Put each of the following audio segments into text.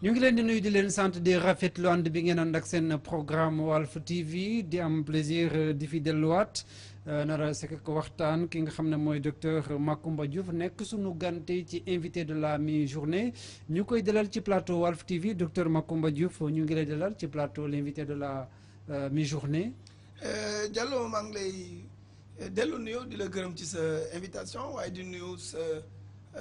ñu ngi leen di nuyu di leen sant di rafetlu ànd bi ngeen ànd ak seen programme Walf TV di am plaisir di fi delluwaat nara sekk ko waxtaan ki nga xam ne mooy docteur Macoumba Diouf nekk sunu gante ci invité de la mi-journée ñu koy dalal ci plateau Walf TV docteur Macoumba Diouf ñu ngi lay dalal ci plateau l'invité de la mi-journée. Diallo maa ngi lay dellu nuyoo di la gërëm ci sa invitation waaye di nuyu sa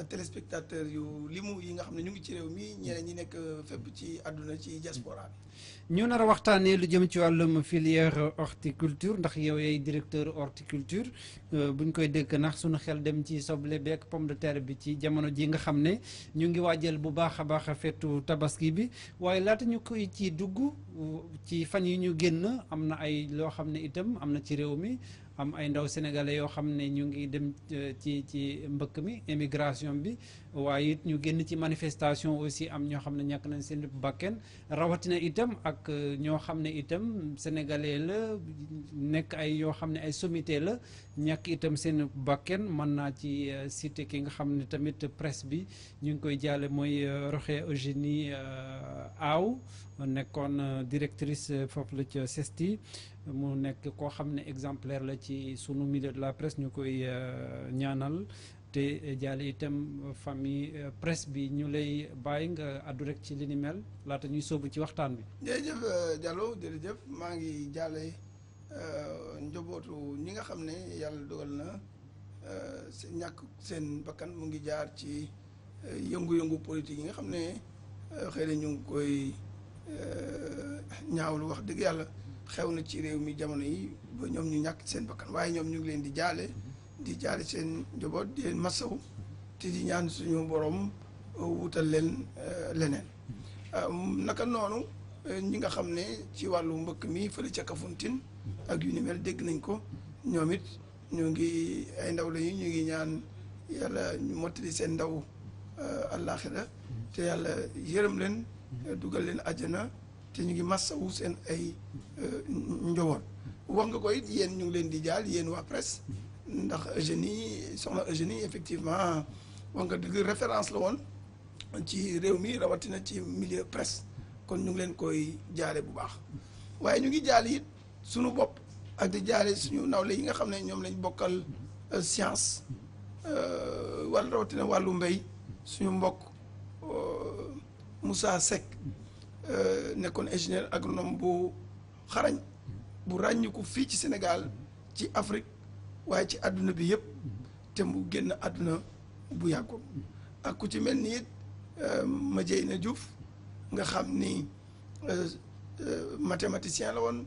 téléspectateur yu limu yi nga xam ne ñu ngi ci réew mi ñeneen ñi nekk fépp ci àdduna ci diaspora bi. ñu nar a waxtaanee lu jëm ci wàllum filière horticulture ndax yow yaay directeur horticulture buñ koy dégg ndax suñu xel dem ci soble beek pomme de terre bi ci jamono ji nga xam ne ñu ngi waajal bu baax a baax a feetu tabaski bi waaye laata ñu koy ci dugg ci fan yi ñu génn am na ay loo xam ne itam am na ci réew mi am ay ndaw sénégalais yoo xam ne ñu ngi dem ci mbëkk mi émigration bi waaye it ñu génn ci manifestation aussi am ñoo xam ne ñàkk nañ seen bakken rawatina itam ak ñoo xam ne itam sénégalais la nekk ay yoo xam ne ay sommité la ñàkk itam seen bakken mën naa ci cité ki nga xam ne tamit presse bi ñu ngi koy jaale mooy Roxaya Eugénie Aw nekkoon directrice foofu la ca CESTI mu nekk koo xam ne exemplaire la ci sunu milieu de la presse ñu koy ñaanal te jaale itam famille presse bi ñu lay bàyyi nga àddu rek ci li ni mel laata ñuy sóobu ci waxtaan bi. jërëjëf Diallo jërëjëf maa ngi jaale njobootu ñi nga xam ne yàlla dogal na ñàkk seen bakkan mu ngi jaar ci yëngu-yëngu politique yi nga xam ne xëy na ñu ngi koy ñaawlu wax dëgg yàlla xew na ci réew mi jamono yi ba ñoom ñu ñàkk seen bakkan waaye ñoom ñu ngi leen di jaale seen njaboot di leen masaw te di ñaan suñu borom wutal leen leneen naka noonu ñi nga xam ne ci wàllu mbëkk mi fële ca Kafountine ak yu ni mel dégg nañ ko ñoom it ñu ngi ay ndaw lañu ñu ngi ñaan yàlla ñu mottali seen ndaw àllaaxira te yàlla yërëm leen dugal leen àjjana te ñu ngi massawu seen ay njaboot wax nga ko it yéen ñu ngi leen di jaal yéen waa presse ndax Eugénie soxna Eugénie effectivement wax nga dëgg référence la woon ci réew mi rawatina ci milieu presse kon ñu ngi leen koy jaale bu baax waaye ñu ngi jaale it suñu bopp ak di jaale suñu nawle yi nga xam ne ñoom lañ bokkal science wala rawatina wàllu mbéy suñu mbokk Moussa Seck nekkoon ingénieur agronome bu xarañ bu ràññiku fii ci Sénégal ci Afrique waaye ci àdduna bi yëpp te mu génn àdduna bu yàggul ak ku ci mel ni it Madiène Diouf nga xam ni mathématicien la woon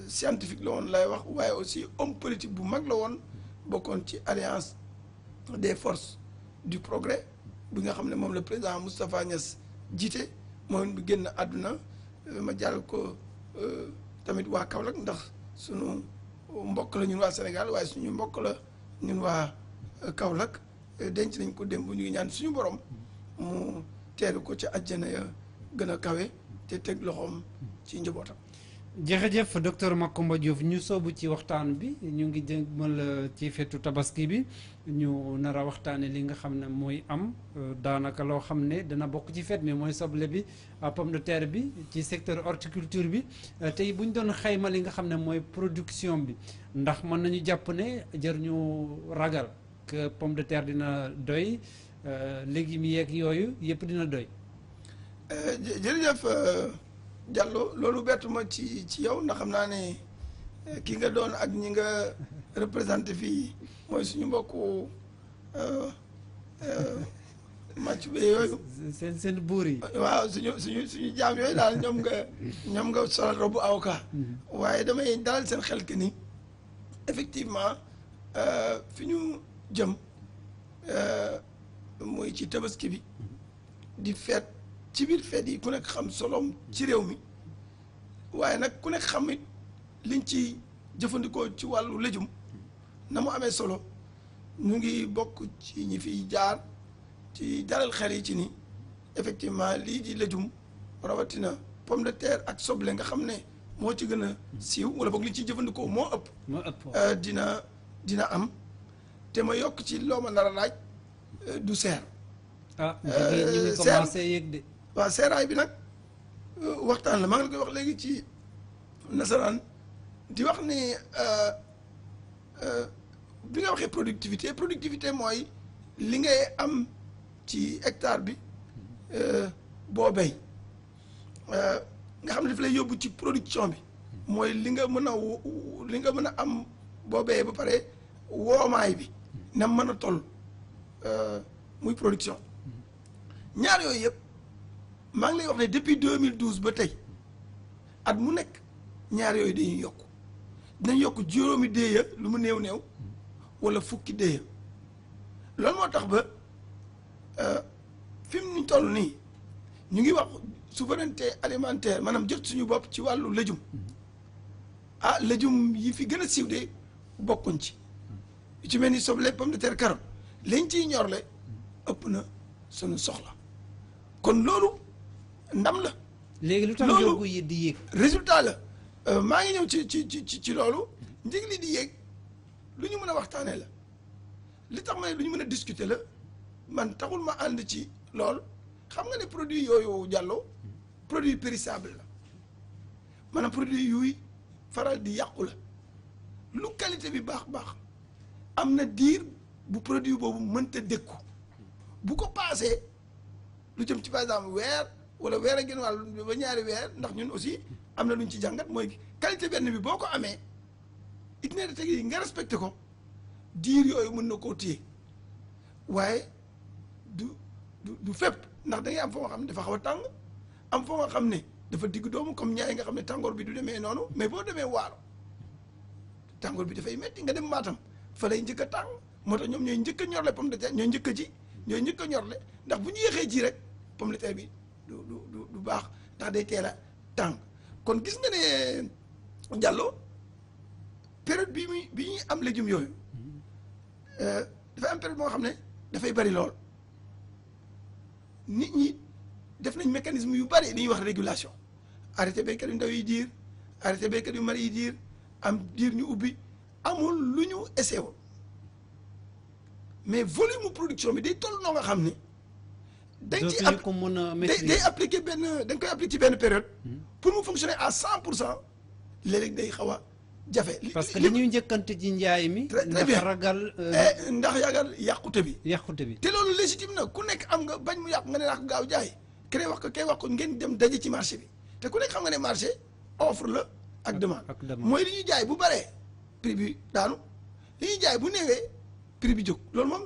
scientifique la woon lay wax waaye aussi homme politique bu mag la woon bokkoon ci alliance des forces du progrès bi nga xam ne moom le président Moustapha Niass jiite moom bi génn àdduna ma jàll ko tamit waa Kaolack ndax suñu mbokk la ñun waa Sénégal waaye suñu mbokk la ñun waa Kaolack denc nañ ko démb ñu ngi ñaan suñu borom mu teeru ko ci àjjana ya gën a kawe te teg loxoom ci njabootam. jërëjëf docteur Macoumba Diouf ñu soobu ci waxtaan bi ñu ngi jëmal ci feetu tabaski bi ñu nar a waxtaane li nga xam ne mooy am daanaka loo xam ne dana bokk ci feet mi mooy soble bi pomme de terre bi ci secteur horticulture bi tey bu ñu doon xayma li nga xam ne mooy production bi ndax mën nañu jàpp ne jar ñu ragal que pomme de terre dina doy légumes yeeg yooyu yëpp dina doy. jërëjëf Diallo loolu bettu ma ci yow ndax xam naa ne ki nga doon ak ñi nga représenté fii mooy suñu mbokku màcc be yooyu. seen buur yi. waaw suñu jaam yooyu daal ñoom nga solal robu avocat. waaye damay dalal seen xel que ni effectivement fi ñu jëm mooy ci tabaski bi di feet. ci biir feet yi ku nekk xam soloom ci réew mi waaye nag ku nekk xam it liñ ci jëfandikoo ci wàllu léjum na mu amee solo ñu ngi bokk ci ñi fiy jaar ci dalal xel yi ci ni effectivement lii di léjum rawatina pomme de terre ak soble nga xam ne moo ci gën a siiw wala boog liñ ciy jëfandikoo moo ëpp dina am te ma yokk ci loo ma nar a laaj du seer ñu ngi commencé yëg de waaw seeraay bi nag waxtaan la maa ngi la koy wax léegi ci nasaraan di wax ni bi nga waxee productivité mooy li ngay am ci hectare bi boo béy nga xam ne daf lay yóbbu ci production bi mooy li nga mën a am boo béyee ba pare woomaay bi na mën a toll muy production ñaar yooyu yëpp maa ngi lay wax ne depuis 2012 ba tey at mu nekk ñaar yooyu dañuy yokk dinañ yokk juróomi déeya lu mu néew wala fukki déeya loolu moo tax ba fi mu ñu toll nii ñu ngi wax souveraineté alimentaire maanaam jot suñu bopp ci wàllu légume légume yi fi gën a siiw de bokkuñ ci yu ci mel ni soble pomme de terre carotte lañ ciy ñorle ëpp na suñu soxla kon loolu ndam la. léegi lu tax njëgu yi di yéeg. résultat la maa ngi ñëw ci loolu njëg li di yéeg lu ñu mën a waxtaanee la li tax ma ne lu ñu mën a discuter la man taxul ma ànd ci lool xam nga ne produit yooyu jàlloo produit périssable la maanaam produit yuy faral di yàqu la lu qualité bi baax am na diir bu produit boobu mënta dékku bu ko paasee lu jëm ci par exemple weer wala weer a gën wàll ba ñaari weer ndax ñun aussi am na lu ñu ci jàngat mooy qualité benn bi boo ko amee itinéraire technique yi nga respecté ko diir yooyu mën na koo téye waaye du fépp ndax da ngay am foo nga xam ne dafa xaw a tàng am foo nga xam ne dafa digg doomu comme ñaay nga xam ne tàngoor bi du demee noonu mais boo demee waalo tàngoor bi dafay metti nga dem Matam fa lay njëkk a tàng moo tax ñoom ñooy njëkk a ñorle pomme de terre ñooy njëkk a ji ñooy njëkk a ñorle ndax bu ñu yéexee ji rek pomme de terre bi du baax ndax day teel a tàng kon gis nga ne Diallo période bi ñuy am légumes yooyu dafay am période moo xam ne dafay bari lool nit ñi def nañ mécanisme yu bari li ñuy wax régulation arrêté béykat yu ndaw yi diir arrêté béykat yu mari yi diir am diir ñu ubbi amul lu ñu essayé woon mais volume production bi day toll noo nga xam ne dañ ci day appliqué benn dañ koy appliqué ci benn période pour mu fonctionner à 100% léeg-léeg day xaw a jafe parce que dañuy njëkkante ci njaay mi ndax ragal ndax yagal yàqute bi bi te loolu légitime na ku nekk am nga bañ mu yàqu nga ne naa ko gaaw jaay kene wax ko kay wax ko ngeen dem daje ci marché bi te ku nekk xam nga ne marché offre la ak demande mooy li ñuy jaay bu baree prix bi daanu li ñuy jaay bu néewee prix bi jóg loolu moom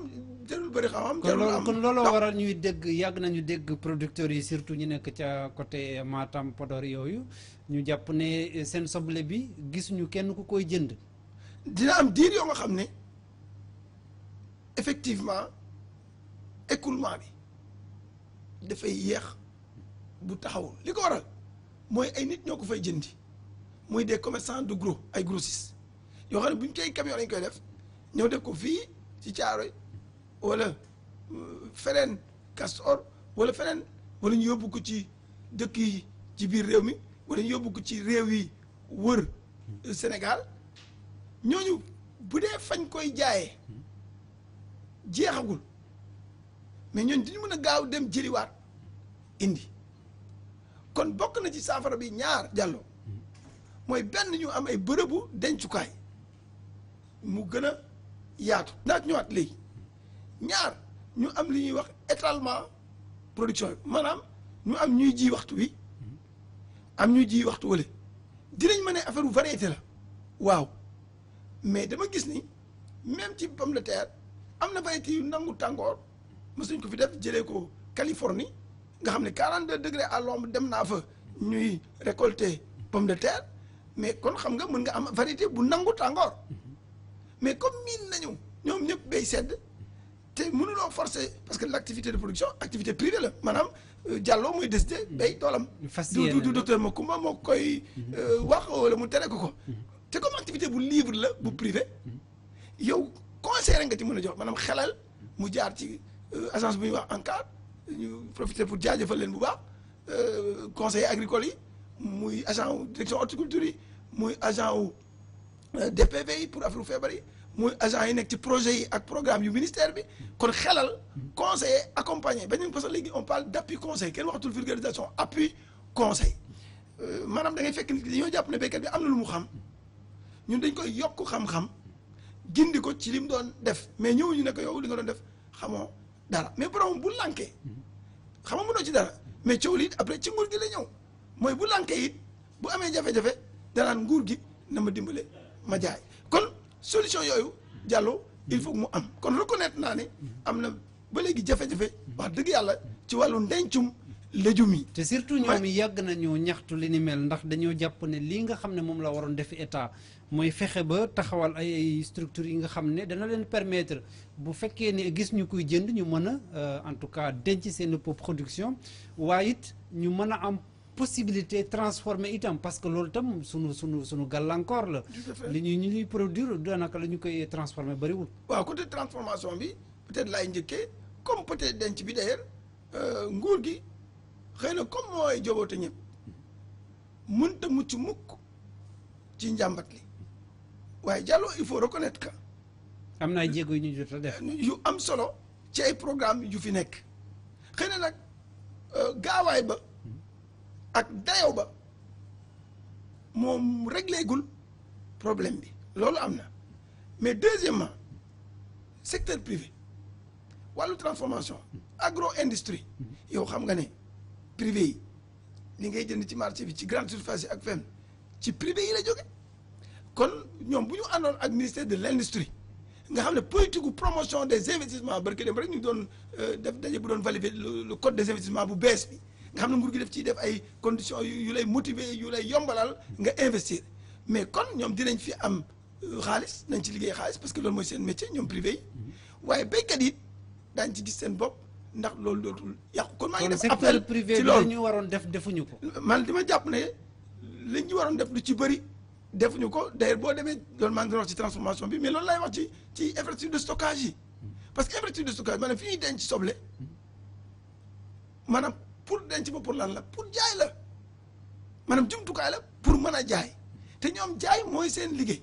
jarul bëri xam-xam jarul am kon looloo waral ñuy dégg yàgg nañu dégg producteurs yi surtout ñu nekk ca côté Matam Podor yooyu ñu jàpp ne seen soble bi gisuñu kenn ku koy jënd dina am diir yoo nga xam ne effectivement écoulement bi dafay yéex bu taxawul li ko waral mooy ay nit ñoo ko fay jëndi mooy des commerçants de gros ay grossistes yoo xam ne bu ñu koy camion lañ koy def ñëw def ko fii ci Caaroy wala feneen Castor wala feneen wala ñu yóbbu ko ci dëkk yi ci biir réew mi wala ñu yóbbu ko ci réew yi wër Sénégal ñooñu bu dee fañ koy jaayee jeexagul mais ñooñu dañu mën a gaaw dem jëliwaat indi kon bokk na ci saafara bi ñaar Diallo mooy benn ñu am ay bërëbu dencukaay mu gën a yaatu naa ñëwaat léegi ñaar ñu am li ñuy wax étalement production yi maanaam ñu am ñuy ji waxtu wi am ñuy ji waxtu wële dinañ ma ne affaire variété la waaw mais dama gis ni même ci pomme de terre am na variété yu nangu tàngoor mosuñ ko fi def jëlee ko Californie nga xam ne 42 degrés à l'ombre dem naa fa ñuy récolter pomme de terre mais kon xam nga mën nga am variété bu nangu tàngoor mais comme miin nañu ñoom ñëpp bay sedd te mënuloo forcer parce que l' activité de production activité privée la maanaam Diallo mooy décidé bay toolam du docteur Macoumba moo koy wax wala mu tere ko te comme activité bu libre la bu privé yow conseil nga ci mën a jox maanaam xelal mu jaar ci agence bu ñuy wax ANCAR ñu profiter pour jaajëfal leen bu baax conseiller agricole yi muy agent wu direction horticulture yi muy agent wu DPV yi pour affaire feebar yi muy agent yi nekk ci projet yi ak programme yu ministère bi kon xelal conseiller accompagner ba ñu parce que léegi on parle d' appui conseil kenn waxatul vulgarisation appui conseil maanaam da ngay fekk nit ki dañoo jàpp ne béykat bi am na lu mu xam ñun dañ koy yokk xam-xam gindi ko ci li mu doon def mais ñëwuñu ne ko yow li nga doon def xamoo dara mais borom bu lànkee xam nga mënoo ci dara mais coow li après ci nguur gi la ñëw mooy bu lànkee it bu amee jafe-jafe danaan nguur gi na ma dimbale ma jaay kon solution yooyu Diallo il faut que mu am kon reconnaître naa ne am na ba léegi jafe-jafe wax dëgg yàlla ci wàllu ndencum légumes yi. te surtout ñoom yàgg nañu ñaxtu li ni mel ndax dañoo jàpp ne lii nga xam ne moom la waroon def état mooy fexe ba taxawal ay structures yi nga xam ne dana leen permettre bu fekkee ne gis ñu koy jënd ñu mën a en tout cas denc seen production waaye it ñu mën a am possibilité transformer itam parce que loolu itam sunu gàllankoor la. li ñuy produire daanaka la ñu koy transformer bariwul. waaw côté transformation bi peut-être laay njëkkee comme peut-être denc bi d'ailleurs nguur gi. xëy na comme mooy joboote ñëpp mënta mucc mukk ci njàmbat li waaye Diallo il faut reconnaître que am na ay jéego yu ñu jot a def yu am solo ci ay programme yu fi nekk xëy na nag gaawaay ba ak dayow ba moom régléegul problème bi loolu am na mais deuxièmement secteur privé wàllu transformation agro-industrie yow xam nga ne privé yi li ngay jënd ci marché bi ci grande surface yi ak fenn ci privé yi la jóge kon ñoom bu ñu àndoon ak ministère de l' industrie nga xam ne politique promotion des investissements barke dem rek ñu doon def daje bu doon valider le code des investissements bu bees bi nga xam ne nguur gi def ciy def ay conditions yu lay motiver yu lay yombalal nga investir mais kon ñoom dinañ fi am xaalis nañ ci liggéey xaalis parce que loolu mooy seen métier ñoom privé yi waaye béykat yi daañ ci gis seen bopp ndax loolu dootul yàqu kon maa ngi def appel secteur privé bi la ñu waroon def defuñu ko. man dama jàpp ne li ñu waroon def lu ci bëri defuñu ko d'ailleurs boo demee loolu maa ngi doon wax ci transformation bi mais loolu lay wax ci infrastructure de stockage yi parce que infrastructure de stockage maanaam fi ñuy denc soble maanaam pour denc ba pour lan la pour jaay la maanaam jumtukaay la pour mën a jaay te ñoom jaay mooy seen liggéey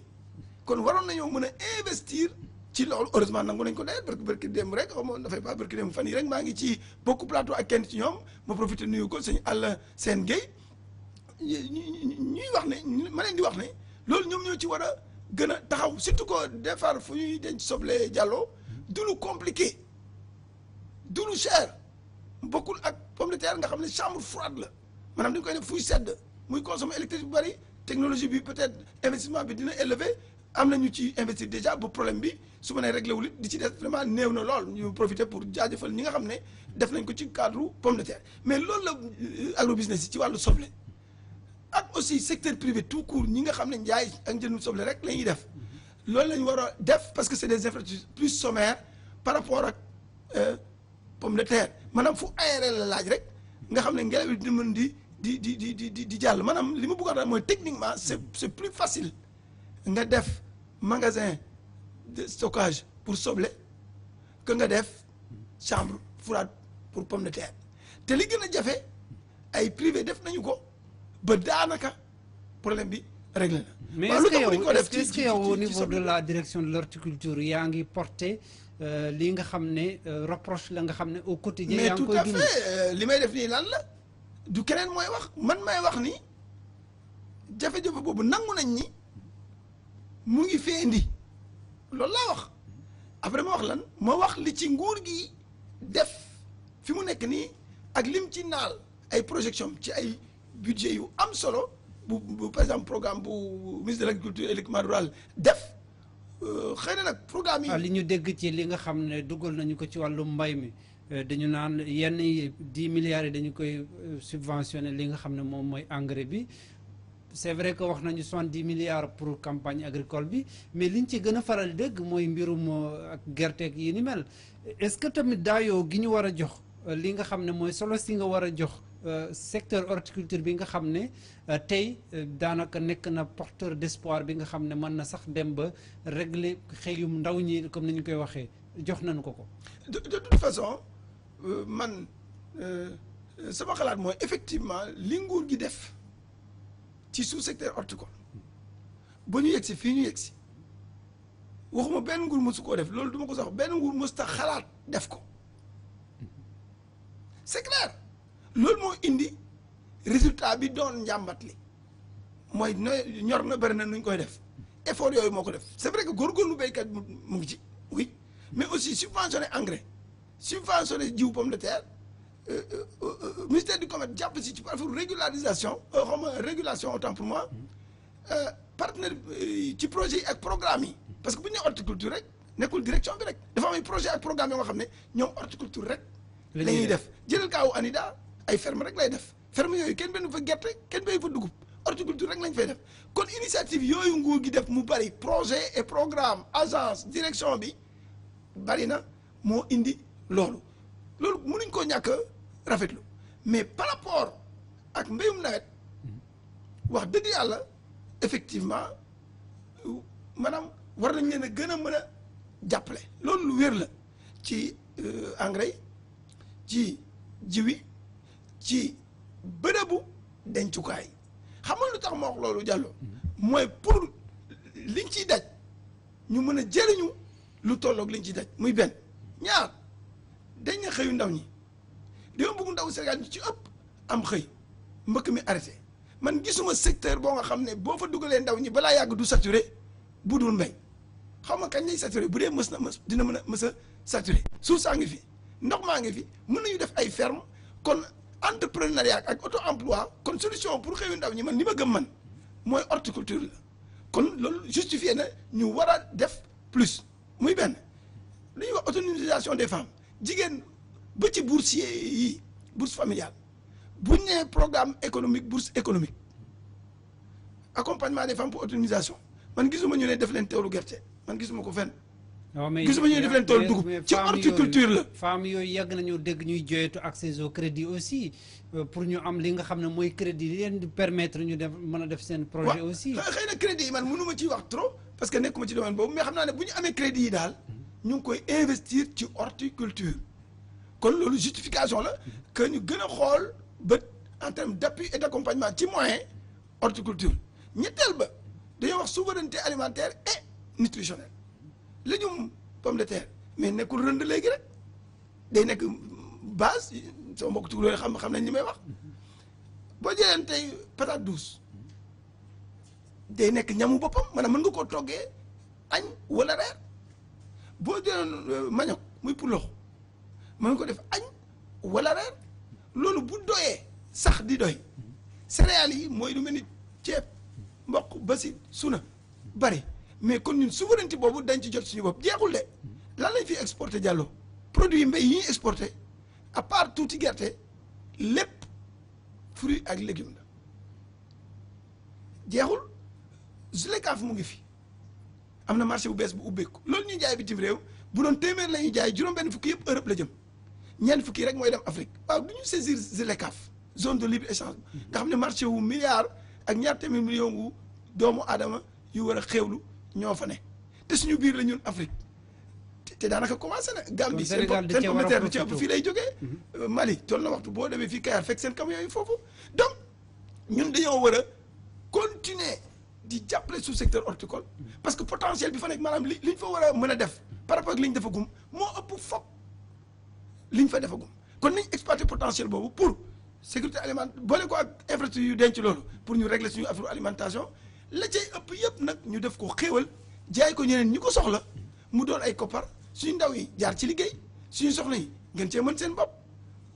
kon waroon nañoo mën a investir. ci loolu heureusement nangu nañ ko d'ailleurs parce que barki démb rek xaw ma dafay pas barki démb fan yi rek maa ngi ci bokk plateau ak kenn ci ñoom ma profité nuyu ko sëñ Alla Seen Gueye ñuy wax ne ma leen di wax ne loolu ñoom ñoo ci war a gën a taxaw surtout que defar fu ñuy denc soble Diallo du lu compliqué du lu cher bokkul ak pomme de terre nga xam ne chambre froide la maanaam dañ koy def fuy sedd muy consommer électricité bu bari technologie bi peut-être investissement bi dina élevé am na ñu ci investir déjà bu problème bi su ma nee réglé wul it di ci des vraiment néew na lool ñu profiter pour jaajëfal ñi nga xam ne def nañ ko ci cadre pomme de terre mais loolu la agro business yi ci wàllu soble ak aussi secteur privé tout court ñi nga xam ne njaay ak njënd soble rek la ñuy def loolu la ñu war a def parce que c'est des infrastructures plus sommaires par rapport ak pomme de terre maanaam fu aéré la laaj rek nga xam ne ngelaw li dina mën di jàll maanaam li ma bëggoon daal mooy techniquement c'est plus facile nga def magasin de stockage pour soble que nga def chambre froide pour pomme de terre te li gën a jafe ay privé def nañu ko ba daanaka problème bi réglé na. mais est-ce que yow au niveau de la direction de l'horticulture yaa ngi porté li nga xam ne reproche la nga xam ne au quotidien yaa ngi koy dund. mais tout à fait li may def nii lan la du keneen mooy wax man may wax ni jafe-jafe boobu nangu nañ ni. mu ngi fee indi loolu laa wax après ma wax lan ma wax li ci nguur gi def fi mu nekk nii ak lim ci naal ay projection ci ay budget yu am solo bu par exemple programme bu ministre de l'agriculture et l'équipement rural def xëy na nag programme yi. li ñu dégg ci li nga xam ne dugal nañu ko ci wàllu mbay mi dañu naan yenn 10 milliards yi dañu koy subventionné li nga xam ne moom mooy engrais bi. c'est vrai que wax nañu 70 milliards pour campagne agricole bi mais liñ ci gën a faral dégg mooy mbirum ak gerteeg yi ni mel est-ce que tamit daayoo gi ñu war a jox li nga xam ne mooy solo si nga war a jox secteur horticulture bi nga xam ne tey daanaka nekk na porteur d'espoir bi nga xam ne mën na sax dem ba régler xëyum ndaw ñi comme ni ñu koy waxee jox nañu ko. de toute façon man sama xalaat mooy effectivement li nguur gi def. ci sous secteur horticole ba ñu yegg si fii ñu yegg si waxuma benn nguur mosu koo def loolu du ma ko sax benn nguur mos ta xalaat def ko c'est clair loolu moo indi résultat bi doon njàmbat li mooy ñor na bëri na nuñ koy def effort yooyu moo ko def c'est vrai que góorgóorlu béykat mu ngi ci oui mais aussi subventionné engrais subventionné jiw pomme de terre ministère du commerce jàpp si ci par régularisation xam nga régulation autant pour moi partenaire ci projet yi ak programme yi parce que bu ñu nee horticulture rek nekkul direction bi rek dafa am ay projet ak programme yoo nga xam ne ñoom horticulture rek la ñuy def jëlal kaawu ANIDA ay ferme rek lay def ferme yooyu kenn benn fa gerte kenn béy fa dugub horticulture rek lañ fay def kon initiative yooyu nguur gi def mu bari projet et programme agence direction bi bari na moo indi loolu mënuñ koo ñàkk rafetlu mais par rapport ak mbéyum nawet wax dëgg yàlla effectivement maanaam war nañ leen a gën a mën a jàppale loolu lu wér la ci engrais ci jiwi ci bërëbu dencukaay xam nga lu tax ma wax loolu Diallo mooy pour liñ ciy daj ñu mën a jëriñu lu tolloog liñ ciy daj muy benn ñaar dañ na xëyu ndaw ñi dañoo bëgg ndaw Sénégal ñu ci ëpp am xëy mbëkk mi arrêté man gisuma secteur boo nga xam ne boo fa dugalee ndaw ñi balaa yàgg du saturé bu dul mbéy xaw ma kañ lay saturé bu dee dina mën a mës a saturé suuf saa ngi fi ndox maa ngi fi mën nañu def ay ferme kon entrepreneuriat ak auto emploi kon solution pour xëyu ndaw ñi man li ma gëm man mooy horticulture la kon loolu justifié na ñu war a def plus muy benn lu ñuy wax autonomisation des femmes jigéen ba ci boursier yi bourse familiale bu ñu nee programme économique bourse économique accompagnement des femmes pour autonomisation man gisuma ñu ne def leen teewlu gerte man gisuma ko fenn. gisuma ñu ne def leen toolu dugub ci horticulture la. femmes yooyu yàgg nañu dégg ñuy joyetu accès au crédit aussi pour ñu am li nga xam ne mooy crédit li leen di permettre ñu def mën a def seen projet aussi. xëy na crédit yi man mënu ma ciy wax trop parce que nekkuma ci domaine boobu mais xam naa ne bu ñu amee crédit yi daal ñu ngi koy investir ci horticulture kon loolu justification la que ñu gën a xool bët en termes d'appui et d'accompagnement ci moyen horticulture ñetteel ba dañoo wax souveraineté alimentaire et nutritionnelle légume pomme de terre mais nekkul rënd léegi rek day nekk base sama mbokk tukulóor xam nañ li may wax boo jëleen tey patate douce day nekk ñamu boppam maanaam mën nga koo toggee añ wala reer boo jëleen manioc muy pulox mën nga ko def añ wala reer loolu bu doyee sax di doy céréales yi mooy lu mel ni ceeb mboq basi suna bari mais kon ñun souveraineté boobu dañ ci jot suñu bopp jeexul de lan lañ fi exporté Diallo produit mbéy yi ñuy exporté à part tuuti gerte lépp fruits ak légumes la jeexul Zulekaaf mu ngi fi am na marché bu bees bu ubbeeku loolu ñuy jaay bitim réew bu doon téeméer la ñuy jaay juróom-benn fukki yëpp Europe la jëm ñeent fukki rek mooy dem Afrique waaw du ñu saisir Zulekaaf zone de libre échange nga xam ne marché wu milliard ak ñaar téeméer million wu doomu aadama yu war a xéewlu ñoo fa ne te suñu biir la ñun Afrique te daanaka commencé na Gambie seen pomme de terre bi ci ëpp fii lay jógee Mali toll na waxtu boo demee fii Kayar fekk seen camion yi foofu donc ñun dañoo war a continuer di jàppale sous secteur horticole parce que potentiel bi fa nekk maanaam liñ fa war a mën a def par rapport ak liñ defagum moo ëpp fop liñ fa defagum kon nañ exploiter potentiel boobu pour sécurité alimentaire boole ko ak infrastructure yu denc loolu pour ñu régler suñu affaire alimentation la cay ëpp yëpp nag ñu def ko xéewal jaay ko ñeneen ñi ko soxla mu doon ay koppar suñu ndaw yi jaar ci liggéey suñu soxla yi gën cee mën seen bopp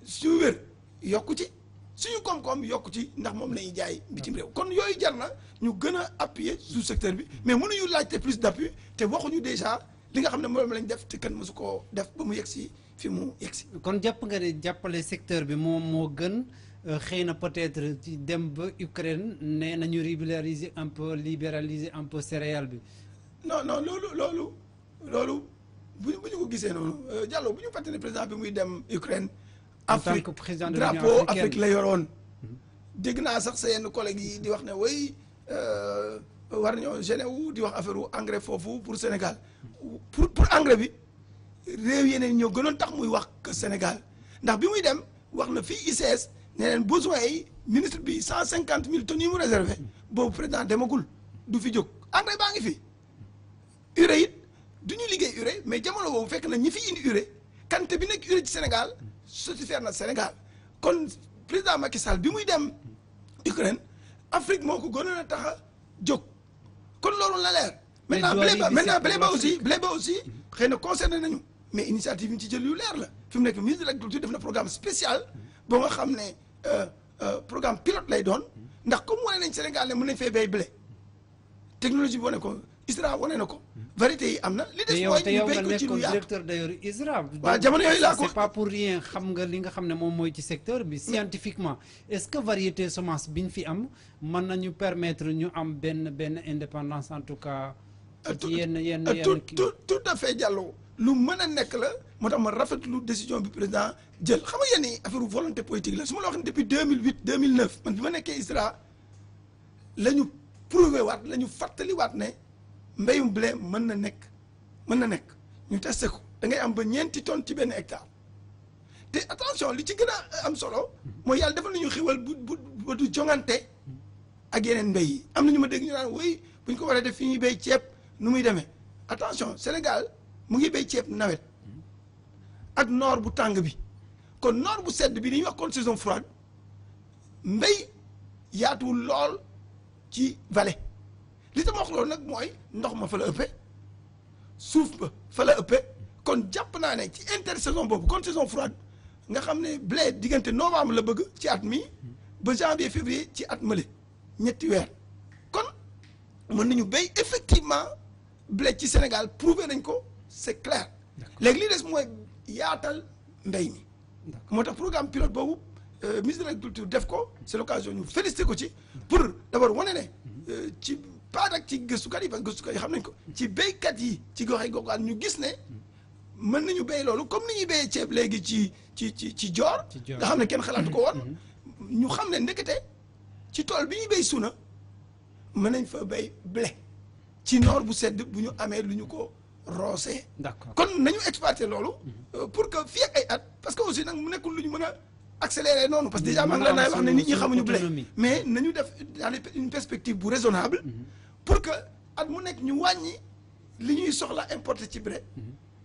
suñu wér yokku ci suñu koom-koom yokku ci ndax moom lañuy jaay bitim réew kon yooyu jar na ñu gën a appuyer sous secteur bi mais mënuñu laajte plus d'appui te waxuñu déjà li nga xam ne moom lañ def te kenn mësu koo def ba mu yegg si fi mu yegg si. kon jàpp nga ne jàppale secteur bi moom moo gën xëy na peut-être ci dem ba Ukraine ne nañu libéraliser un peu céréale bi. non loolu bu ñu ko gisee noonu Diallo bu ñu fàttali président bi muy dem Ukraine. Afrique drapeau Afrique la yoroon. dégg naa sax sa yenn collègues yi di wax ne way war nañoo gêné wu di wax affaire engrais foofu pour Sénégal pour engrais bi réew yeneen ñoo gënoon tax muy wax que Sénégal ndax bi muy dem wax na fii ICS ne leen besoin yi ministre bi 150 000 tonnes yi mu réservé boobu président demagul du fi jóg engrais baa ngi fi urée it du ñu liggéey urée mais jamono boobu fekk na ñi fi indi urée quantité bi nekk urée ci Sénégal satisfaire na Sénégal kon président Macky Sall bi muy dem Ukraine Afrique moo ko gënoon a tax a jóg kon loolu la leer. maintenant blé ba aussi xëy na concerné nañu mais initiative yi ñu ci jël yu leer la fi mu nekk ministre de l'agriculture def na programme spécial boo nga xam ne programme pilote lay doon ndax comme wane nañ Sénégal ne mën nañ fee béy blé technologie bi wane ko ISRA wane na ko variété yi am na. li des mooy ñu béy ko ci lu yaatu directeur d'ailleurs ISRA. waaw jamono yooyu laa ko c'est pas pour rien xam nga li nga xam ne moom mooy ci secteur bi scientifiquement est-ce que variété semence bi ñu fi am mën nañu permettre ñu am benn indépendance en tout cas. ci yenn tout à fait Diallo lu mën a nekk la moo tax ma rafetlu décision bi président jël xam nga yenn yi affaire volonté politique la su ma la wax ne depuis 2008 2009 man bi ma nekkee ISRA la ñu prouvé waat la ñu fàttaliwaat ne mbéyum blé mën na nekk ñu testé ko da ngay am ba 4 tonnes ci benn hectare te attention li ci gën a am solo mooy yàlla defal nañu xiwal bu du jongante ak yeneen mbéy yi am na ñu ma dégg ñu naan woy bu ñu ko waree def fi ñuy béy ceeb nu muy demee attention Sénégal mu ngi béy ceeb nawet ak noor bu tàng bi kon noor bu sedd bi li ñuy wax kon saison froide mbéy yaatuwul lool ci vallée li tax ma wax loolu nag mooy ndox ma fa la ëppee suuf ba fa la ëppee kon jàpp naa ne ci intersaison boobu kon saison froide nga xam ne blé diggante novembre la bëgg ci at mi ba janvier février ci at mële ñetti weer kon mën nañu béy effectivement blé ci Sénégal prouvé nañ ko c'est clair léegi li des mooy yaatal mbéy mi moo tax programme pilote boobu ministre de l'agriculture def ko c'est l'occasion ñu félicité ko ci pour d'abord wane ne ci pas rek ci gëstukat yi parce que gëstukat yi xam nañ ko ci béykat yi ci gox yi goxaan ñu gis ne mën nañu béy loolu comme ni ñuy béyee ceeb léegi ci joor nga xam ne kenn xalaatu ko woon ñu xam ne ndekete ci tool bi ñuy béy suuna mën nañ fa béy blé ci noor bu sedd bu ñu amee lu ñu ko roosee. d'accord kon nañu exploiter loolu. pour que fii ak ay at parce que aussi nag mu nekkul lu ñu mën a accélérer noonu. parce que déjà maa ngi leen wax ne nit ñi xamuñu blé mais nañu def dans une perspective bu raisonnable. pour que at mu nekk ñu wàññi li ñuy soxla importer ci blé.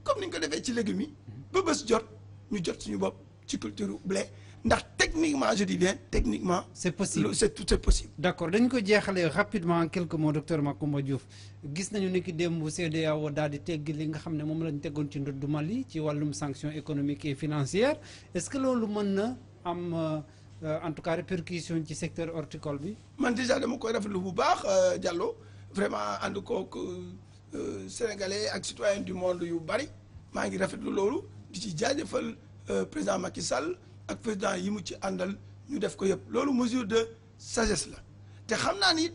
comme ni ñu ko defee ci légumes yi. ba bés jot ñu jot suñu bopp ci culture blé. ndax techniquement je dis bien techniquement. c'est possible tout est possible. d'accord dañ ko jeexalee rapidement en quelques mots docteur Macoumba Diouf gis nañu ni ki démb CEDEAO daal di tegg li nga xam ne moom lañ teggoon ci ndoddu Mali ci wàllum sanction économique et financière est-ce que loolu mën na am en tout cas répercussion ci secteur horticole bi. man déjà dama koy rafetlu bu baax Diallo vraiment ànd kook sénégalais ak citoyens du monde yu bari maa ngi rafetlu loolu di ci jaajëfal président Macky Sall. ak président yi mu ci àndal ñu def ko yëpp loolu mesure de sagesse la te xam naa ni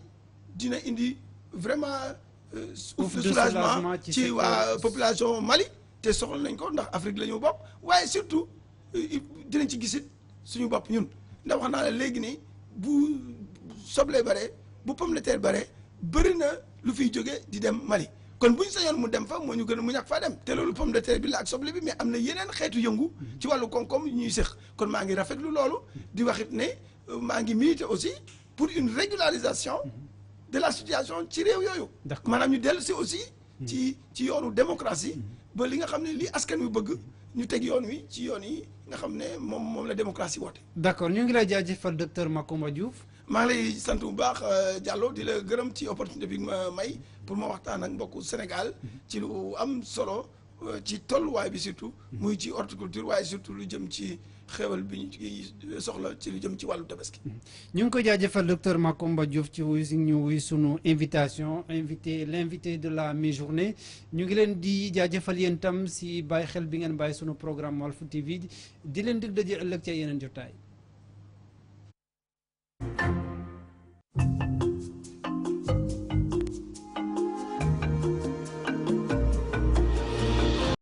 dina indi vraiment ouf de soulagement ci waa population Mali te soxla nañ ko ndax Afrique la ñu bokk waaye surtout dinañ ci gisit suñu bopp ñun ndax wax naa la léegi nii bu soble bare bu pomme de terre bare bëri na lu fiy jóge di dem Mali kon bu ñu sañoon mu dem fa moo ñu gën a mu ñàkk faa dem te loolu pomme de terre bi la ak soble bi mais am na yeneen xeetu yëngu ci wàllu koom-koom ñuy séq kon maa ngi rafetlu loolu di waxit ne maa ngi militer aussi pour une régularisation de la situation ci réew yooyu maanaam ñu dellu si aussi ci yoonu démocratie ba li nga xam ne li askan wi bëgg ñu teg yoon wi ci yoon yi nga xam ne moom la démocratie woote. d'accord ñu ngi lay jaajëfal docteur Macoumba Diouf. maa ngi lay sant bu baax Diallo di la gërëm ci opportunité bi ma may pour ma waxtaan ak mbokku Sénégal ci lu am solo ci tolluwaay bi surtout muy ci horticulture waaye surtout lu jëm ci xéwal bi ñu soxla ci lu jëm ci wàllu tabaski. ñu ngi koy jaajëfal docteur Macoumba Diouf ci wuy sunu invitation l'invité de la mi-journée ñu ngi leen di jaajëfal yéen tam si bàyyi xel bi ngeen bàyyi sunu programme Walf TV di leen dig daje ëllëg ca yeneen jotaay.